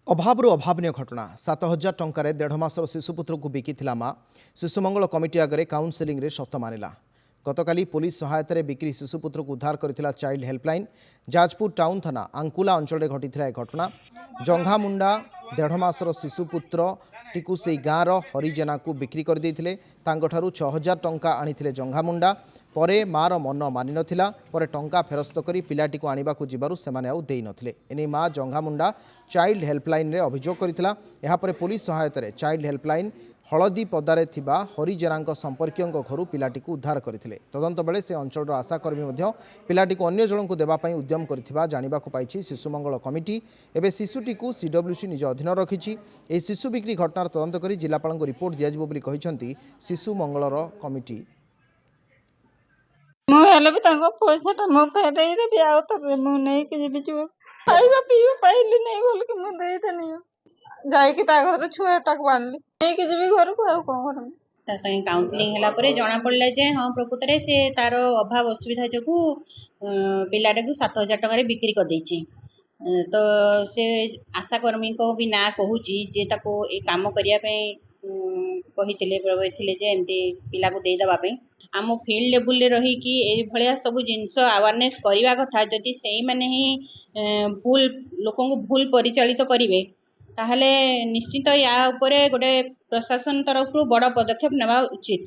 अभाव अभावन घटना 7,000 टंकार 1.5 मासर शिशुपुत्र को बिकी माँ शिशुमंगल कमिटी आगे काउनसेलिंग रे सत मानिला। गतकाली पुलिस सहायतार बिक्री शिशुपुत्र को उद्धार करथिला चाइल्ड हेल्पलाइन। जाजपुर टाउन थाना आंकुला अंचल घटी घटना। जंघामुंडा 1.5 मासर शिशुपुत्र टीकू से गाँवर हरिजेना को बिक्री कर देथिले। तांगठारु 6,000 टंका आनिथिले जंघामुंडा। परे मार मन मानि नथिला। परे टंका फेरस्त करी पिलाटी को आनिबा को जिबारु सेमाने आउ देई नथिले। एने माँ जंघामुंडा चाइल्ड हेल्पलाइन रे अभियोग करथिला। एहा परे पुलिस सहायतार चाइल्ड हेल्पलाइन हलदी पदारे थिबा हरिजेना संपर्कियों घर पिलाटी को उद्धार करथिले। तदंत बेले से अंचल आशाकर्मी मध्य पिलाटी को अन्य जन को देबा पई उद्यम करथिबा जानिबाकु पाइछि शिशुमंगल कमिटी। एबे शिशुटी को सीडब्ल्यूसी निज अधीन रखिछि। ए शिशु बिक्री घटनार तदंत करी जिलापाल को रिपोर्ट दियाजिबो बोली कहिसंती शिशुमंगलर कमिटी। पैसा मु फेरई देवी आउ तबे मु नहीं कि जीवी जो खाइबा पीबा पाइली नहीं बोल के मु देई देनी जाई कि ता घर छुआटा को बांधली नहीं कि जीवी घर को आउ कोन करम ता संगे काउंसलिंग हला परे जणा पड़ला जे हां प्रकृत रे से तारो अभाव असुविधा जकू पिलाटा को 7,000 टका रे बिक्री कर देछि। तो से आशा कर्मी को भी ना कहूची जे ताको ए काम करिया पे कहिथिले प्रवेथिले जे एमती पिला को देई दबा पे आम फील्ड लेवल रे रही कि ए भलिया सब जिंस अवेयरनेस करिवा कथा जदि सेही माने ही भूल लोकों को भूल परिचालित करिवे ताहले निश्चित या उपरे गोटे प्रशासन तरफ बड़ पदक्षेप नेवा उचित।